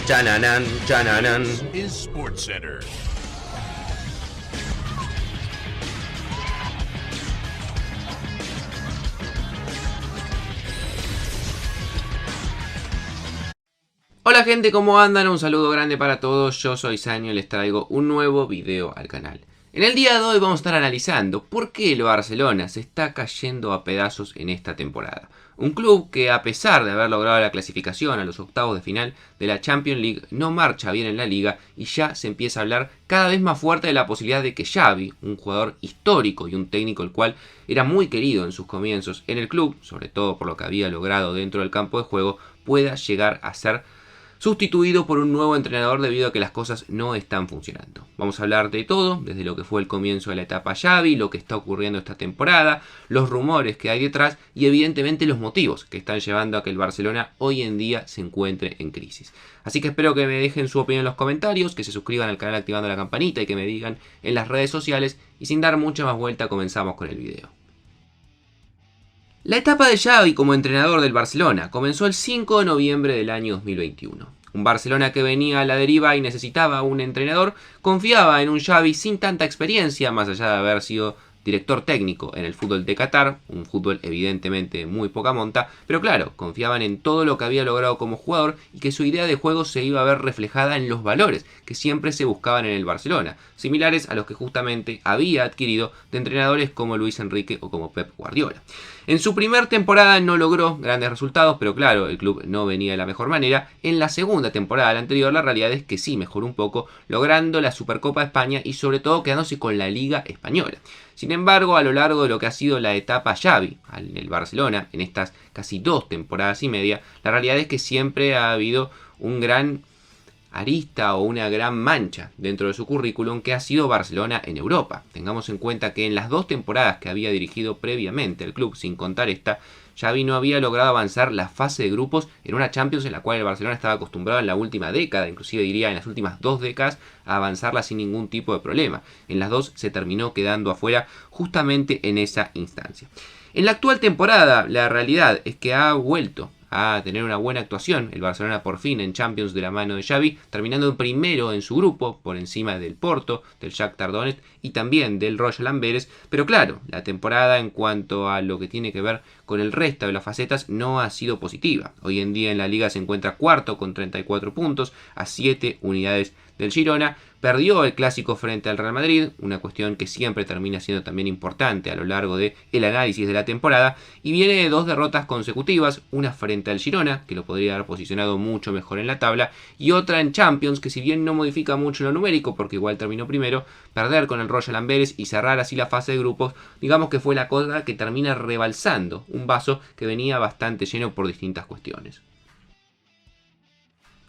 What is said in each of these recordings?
Chananan, chananan. Is SportsCenter. Hola gente, ¿cómo andan? Un saludo grande para todos, yo soy Sanio y les traigo un nuevo video al canal. En el día de hoy vamos a estar analizando por qué el Barcelona se está cayendo a pedazos en esta temporada. Un club que, a pesar de haber logrado la clasificación a los octavos de final de la Champions League, no marcha bien en la liga y ya se empieza a hablar cada vez más fuerte de la posibilidad de que Xavi, un jugador histórico y un técnico el cual era muy querido en sus comienzos en el club, sobre todo por lo que había logrado dentro del campo de juego, pueda llegar a ser sustituido por un nuevo entrenador debido a que las cosas no están funcionando. Vamos a hablar de todo, desde lo que fue el comienzo de la etapa Xavi, lo que está ocurriendo esta temporada, los rumores que hay detrás y evidentemente los motivos que están llevando a que el Barcelona hoy en día se encuentre en crisis. Así que espero que me dejen su opinión en los comentarios, que se suscriban al canal activando la campanita y que me digan en las redes sociales, y sin dar mucha más vuelta comenzamos con el video. La etapa de Xavi como entrenador del Barcelona comenzó el 5 de noviembre del año 2021. Un Barcelona que venía a la deriva y necesitaba un entrenador, confiaba en un Xavi sin tanta experiencia, más allá de haber sido director técnico en el fútbol de Qatar, un fútbol evidentemente muy poca monta, pero claro, confiaban en todo lo que había logrado como jugador y que su idea de juego se iba a ver reflejada en los valores que siempre se buscaban en el Barcelona, similares a los que justamente había adquirido de entrenadores como Luis Enrique o como Pep Guardiola. En su primer temporada no logró grandes resultados, pero claro, el club no venía de la mejor manera. En la segunda temporada, la anterior, la realidad es que sí mejoró un poco, logrando la Supercopa de España y sobre todo quedándose con la Liga Española. Sin embargo, a lo largo de lo que ha sido la etapa Xavi en el Barcelona, en estas casi 2 temporadas y media, la realidad es que siempre ha habido un gran arista o una gran mancha dentro de su currículum que ha sido Barcelona en Europa. Tengamos en cuenta que en las 2 temporadas que había dirigido previamente el club, sin contar esta, Xavi no había logrado avanzar la fase de grupos en una Champions en la cual el Barcelona estaba acostumbrado en la última década, inclusive diría en las últimas 2 décadas, a avanzarla sin ningún tipo de problema. En las 2 se terminó quedando afuera justamente en esa instancia. En la actual temporada, la realidad es que ha vuelto a tener una buena actuación el Barcelona por fin en Champions de la mano de Xavi, terminando en primero en su grupo, por encima del Porto, del Shakhtar Donetsk y también del Royal Amberes, pero claro, la temporada en cuanto a lo que tiene que ver con el resto de las facetas no ha sido positiva. Hoy en día en la liga se encuentra cuarto con 34 puntos, a 7 unidades del Girona, perdió el clásico frente al Real Madrid, una cuestión que siempre termina siendo también importante a lo largo del análisis de la temporada, y viene de 2 derrotas consecutivas, una frente al Girona, que lo podría haber posicionado mucho mejor en la tabla, y otra en Champions, que si bien no modifica mucho lo numérico, porque igual terminó primero, perder con el Royal Amberes y cerrar así la fase de grupos, digamos que fue la cosa que termina rebalsando un vaso que venía bastante lleno por distintas cuestiones.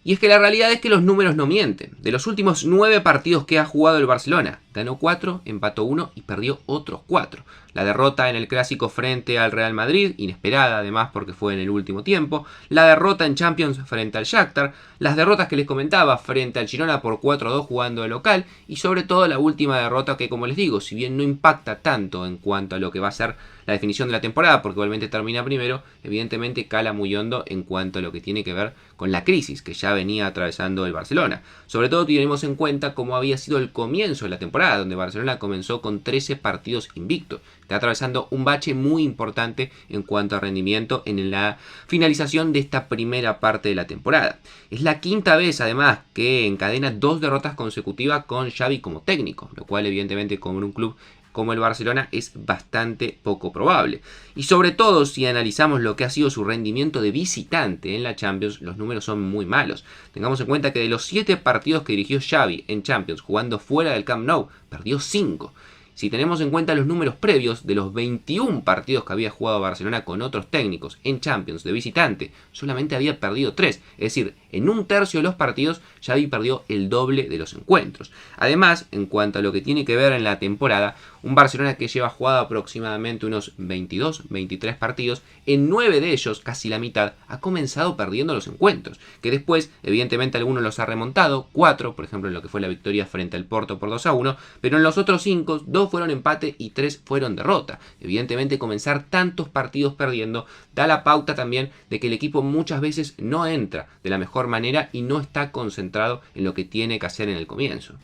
Y es que la realidad es que los números no mienten. De los últimos 9 partidos que ha jugado el Barcelona, ganó 4, empató 1 y perdió otros 4. La derrota en el clásico frente al Real Madrid, inesperada además porque fue en el último tiempo. La derrota en Champions frente al Shakhtar. Las derrotas que les comentaba frente al Girona por 4-2 jugando de local. Y sobre todo la última derrota que, como les digo, si bien no impacta tanto en cuanto a lo que va a ser la definición de la temporada, porque igualmente termina primero, evidentemente cala muy hondo en cuanto a lo que tiene que ver con la crisis que ya venía atravesando el Barcelona. Sobre todo tenemos en cuenta cómo había sido el comienzo de la temporada, donde Barcelona comenzó con 13 partidos invictos. Está atravesando un bache muy importante en cuanto a rendimiento en la finalización de esta primera parte de la temporada. Es la 5ª vez además que encadena 2 derrotas consecutivas con Xavi como técnico, lo cual evidentemente con un club como el Barcelona es bastante poco probable. Y sobre todo si analizamos lo que ha sido su rendimiento de visitante en la Champions, los números son muy malos. Tengamos en cuenta que de los 7 partidos que dirigió Xavi en Champions jugando fuera del Camp Nou, perdió 5. Si tenemos en cuenta los números previos de los 21 partidos que había jugado Barcelona con otros técnicos en Champions de visitante, solamente había perdido 3. Es decir, en un tercio de los partidos Xavi perdió el doble de los encuentros. Además, en cuanto a lo que tiene que ver en la temporada, Un Barcelona que lleva jugado aproximadamente unos 22, 23 partidos. En 9 de ellos, casi la mitad, ha comenzado perdiendo los encuentros, que después, evidentemente, algunos los ha remontado, 4, por ejemplo, en lo que fue la victoria frente al Porto por 2-1, pero en los otros 5, 2 fueron empate y 3 fueron derrota. Evidentemente, comenzar tantos partidos perdiendo da la pauta también de que el equipo muchas veces no entra de la mejor manera y no está concentrado en lo que tiene que hacer en el comienzo.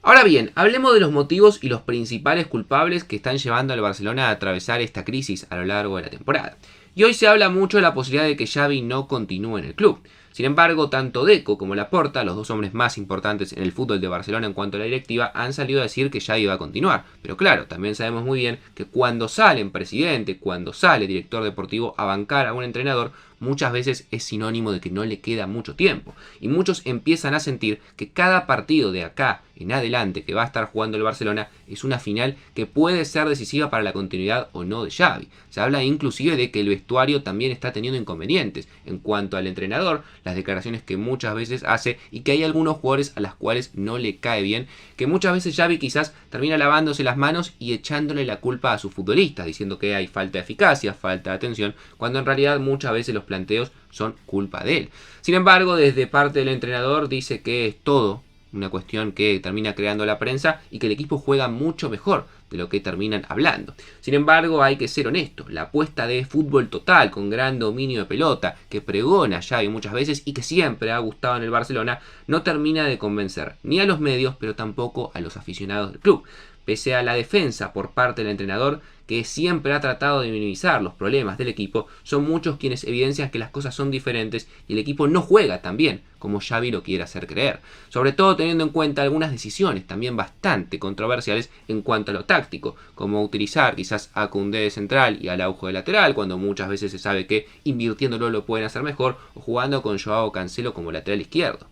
Ahora bien, hablemos de los motivos y los principales culpables que están llevando al Barcelona a atravesar esta crisis a lo largo de la temporada. Y hoy se habla mucho de la posibilidad de que Xavi no continúe en el club. Sin embargo, tanto Deco como Laporta, los dos hombres más importantes en el fútbol de Barcelona en cuanto a la directiva, han salido a decir que Xavi va a continuar. Pero claro, también sabemos muy bien que cuando sale un presidente, cuando sale director deportivo a bancar a un entrenador, muchas veces es sinónimo de que no le queda mucho tiempo. Y muchos empiezan a sentir que cada partido de acá en adelante que va a estar jugando el Barcelona es una final que puede ser decisiva para la continuidad o no de Xavi. Se habla inclusive de que el vestuario también está teniendo inconvenientes en cuanto al entrenador, las declaraciones que muchas veces hace y que hay algunos jugadores a las cuales no le cae bien, que muchas veces Xavi quizás termina lavándose las manos y echándole la culpa a sus futbolistas, diciendo que hay falta de eficacia, falta de atención, cuando en realidad muchas veces los planteos son culpa de él. Sin embargo, desde parte del entrenador dice que es todo una cuestión que termina creando la prensa y que el equipo juega mucho mejor de lo que terminan hablando. Sin embargo, hay que ser honestos, la apuesta de fútbol total con gran dominio de pelota que pregona Xavi muchas veces y que siempre ha gustado en el Barcelona no termina de convencer ni a los medios pero tampoco a los aficionados del club. Pese a la defensa por parte del entrenador, que siempre ha tratado de minimizar los problemas del equipo, son muchos quienes evidencian que las cosas son diferentes y el equipo no juega tan bien como Xavi lo quiere hacer creer. Sobre todo teniendo en cuenta algunas decisiones también bastante controversiales en cuanto a lo táctico, como utilizar quizás a Koundé de central y al Araujo de lateral, cuando muchas veces se sabe que invirtiéndolo lo pueden hacer mejor, o jugando con Joao Cancelo como lateral izquierdo.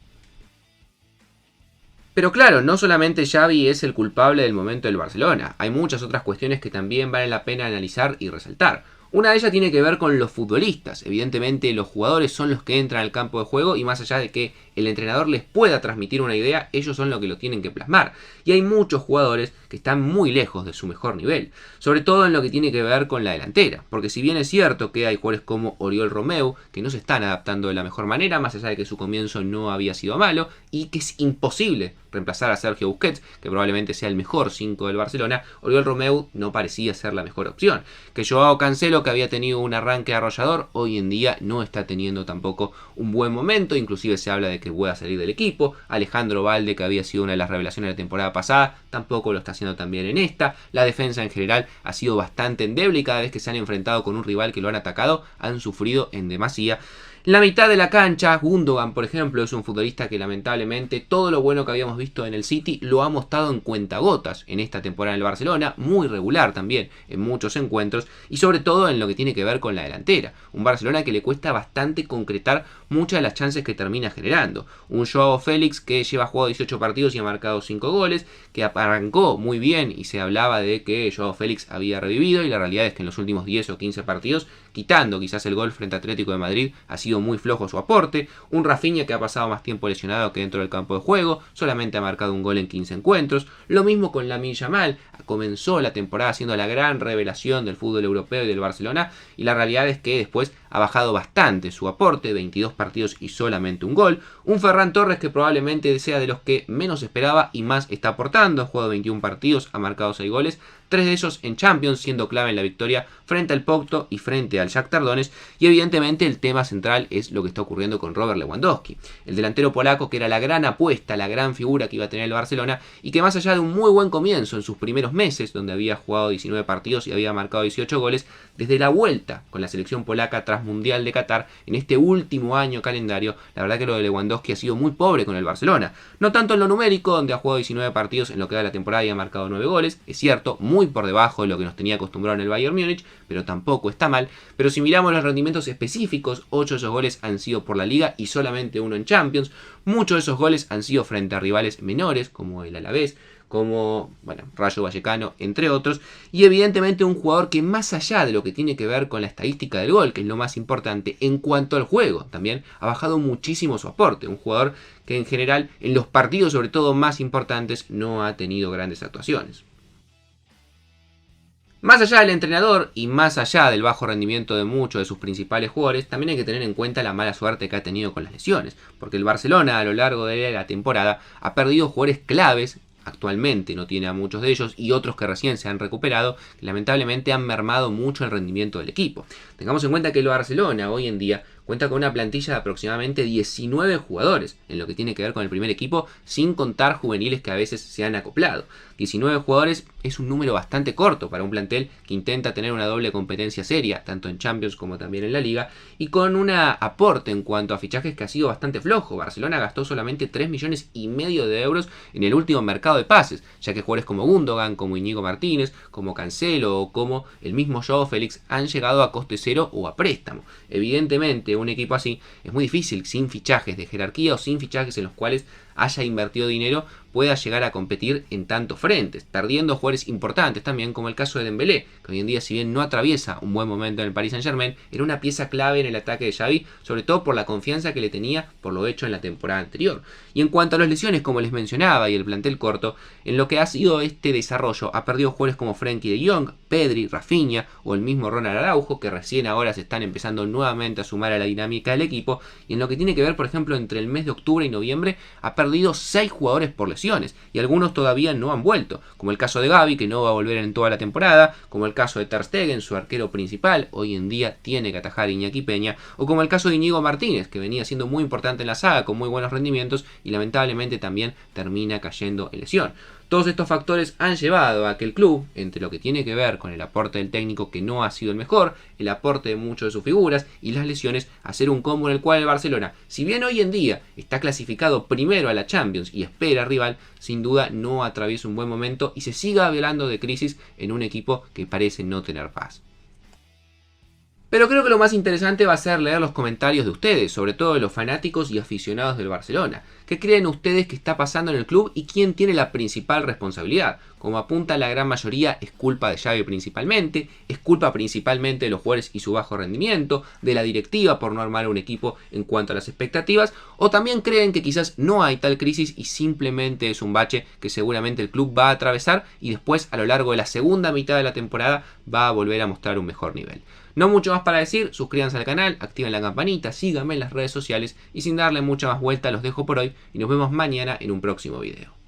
Pero claro, no solamente Xavi es el culpable del momento del Barcelona, hay muchas otras cuestiones que también vale la pena analizar y resaltar. Una de ellas tiene que ver con los futbolistas. Evidentemente los jugadores son los que entran al campo de juego y más allá de que el entrenador les pueda transmitir una idea, ellos son los que lo tienen que plasmar. Y hay muchos jugadores que están muy lejos de su mejor nivel, sobre todo en lo que tiene que ver con la delantera. Porque si bien es cierto que hay jugadores como Oriol Romeu que no se están adaptando de la mejor manera, más allá de que su comienzo no había sido malo y que es imposible reemplazar a Sergio Busquets, que probablemente sea el mejor 5 del Barcelona, Oriol Romeu no parecía ser la mejor opción. Que Joao Cancelo, que había tenido un arranque arrollador, hoy en día no está teniendo tampoco un buen momento, inclusive se habla de que pueda salir del equipo. Alejandro Balde, que había sido una de las revelaciones de la temporada pasada, tampoco lo está haciendo tan bien en esta. La defensa en general ha sido bastante endeble y cada vez que se han enfrentado con un rival que lo han atacado, han sufrido en demasía. La mitad de la cancha, Gundogan, por ejemplo, es un futbolista que lamentablemente todo lo bueno que habíamos visto en el City lo ha mostrado en cuentagotas en esta temporada en el Barcelona, muy regular también en muchos encuentros y sobre todo en lo que tiene que ver con la delantera. Un Barcelona que le cuesta bastante concretar muchas de las chances que termina generando. Un Joao Félix que lleva jugado 18 partidos y ha marcado 5 goles, que arrancó muy bien y se hablaba de que Joao Félix había revivido y la realidad es que en los últimos 10 o 15 partidos, quitando quizás el gol frente a Atlético de Madrid, ha sido muy flojo su aporte. Un Rafinha que ha pasado más tiempo lesionado que dentro del campo de juego, solamente ha marcado un gol en 15 encuentros. Lo mismo con Lamine Yamal, comenzó la temporada siendo la gran revelación del fútbol europeo y del Barcelona y la realidad es que después ha bajado bastante su aporte, 22 partidos y solamente un gol. Un Ferran Torres que probablemente sea de los que menos esperaba y más está aportando, ha jugado 21 partidos, ha marcado 6 goles, 3 de ellos en Champions, siendo clave en la victoria frente al Porto y frente al Shakhtar Donetsk. Y evidentemente el tema central es lo que está ocurriendo con Robert Lewandowski, el delantero polaco que era la gran apuesta, la gran figura que iba a tener el Barcelona y que más allá de un muy buen comienzo en sus primeros meses, donde había jugado 19 partidos y había marcado 18 goles, desde la vuelta con la selección polaca tras Mundial de Qatar, en este último año calendario, la verdad que lo de Lewandowski ha sido muy pobre con el Barcelona. No tanto en lo numérico, donde ha jugado 19 partidos en lo que da la temporada y ha marcado 9 goles, es cierto, muy por debajo de lo que nos tenía acostumbrado en el Bayern Múnich, pero tampoco está mal. Pero si miramos los rendimientos específicos, 8 de esos goles han sido por la Liga y solamente uno en Champions. Muchos de esos goles han sido frente a rivales menores, como el Alavés, como, bueno, Rayo Vallecano, entre otros, y evidentemente un jugador que más allá de lo que tiene que ver con la estadística del gol, que es lo más importante, en cuanto al juego, también ha bajado muchísimo su aporte, un jugador que en general en los partidos sobre todo más importantes no ha tenido grandes actuaciones. Más allá del entrenador y más allá del bajo rendimiento de muchos de sus principales jugadores, también hay que tener en cuenta la mala suerte que ha tenido con las lesiones, porque el Barcelona a lo largo de la temporada ha perdido jugadores claves. Actualmente no tiene a muchos de ellos y otros que recién se han recuperado, que lamentablemente han mermado mucho el rendimiento del equipo. Tengamos en cuenta que el Barcelona hoy en día cuenta con una plantilla de aproximadamente 19 jugadores, en lo que tiene que ver con el primer equipo, sin contar juveniles que a veces se han acoplado. 19 jugadores es un número bastante corto para un plantel que intenta tener una doble competencia seria, tanto en Champions como también en la Liga, y con un aporte en cuanto a fichajes que ha sido bastante flojo. Barcelona gastó solamente 3,5 millones de euros en el último mercado de pases, ya que jugadores como Gundogan, como Íñigo Martínez, como Cancelo o como el mismo Joao Félix han llegado a coste cero o a préstamo. Evidentemente un equipo así es muy difícil sin fichajes de jerarquía o sin fichajes en los cuales haya invertido dinero pueda llegar a competir en tantos frentes, perdiendo jugadores importantes también, como el caso de Dembélé, que hoy en día, si bien no atraviesa un buen momento en el Paris Saint-Germain, era una pieza clave en el ataque de Xavi, sobre todo por la confianza que le tenía por lo hecho en la temporada anterior. Y en cuanto a las lesiones, como les mencionaba, y el plantel corto, en lo que ha sido este desarrollo, ha perdido jugadores como Frenkie de Jong, Pedri, Rafinha o el mismo Ronald Araujo, que recién ahora se están empezando nuevamente a sumar a la dinámica del equipo, y en lo que tiene que ver, por ejemplo, entre el mes de octubre y noviembre, ha perdido 6 jugadores por lesiones, y algunos todavía no han vuelto, como el caso de Gavi, que no va a volver en toda la temporada, como el caso de Ter Stegen, su arquero principal, hoy en día tiene que atajar Iñaki Peña, o como el caso de Íñigo Martínez, que venía siendo muy importante en la saga, con muy buenos rendimientos, y lamentablemente también termina cayendo en lesión. Todos estos factores han llevado a que el club, entre lo que tiene que ver con el aporte del técnico que no ha sido el mejor, el aporte de muchas de sus figuras y las lesiones, hacer un combo en el cual el Barcelona, si bien hoy en día está clasificado primero a la Champions y espera rival, sin duda no atraviesa un buen momento y se siga hablando de crisis en un equipo que parece no tener paz. Pero creo que lo más interesante va a ser leer los comentarios de ustedes, sobre todo de los fanáticos y aficionados del Barcelona. ¿Qué creen ustedes que está pasando en el club y quién tiene la principal responsabilidad? Como apunta la gran mayoría, es culpa de Xavi principalmente, es culpa principalmente de los jugadores y su bajo rendimiento, de la directiva por no armar un equipo en cuanto a las expectativas, o también creen que quizás no hay tal crisis y simplemente es un bache que seguramente el club va a atravesar y después a lo largo de la segunda mitad de la temporada va a volver a mostrar un mejor nivel. No mucho más para decir, suscríbanse al canal, activen la campanita, síganme en las redes sociales y sin darle mucha más vuelta los dejo por hoy y nos vemos mañana en un próximo video.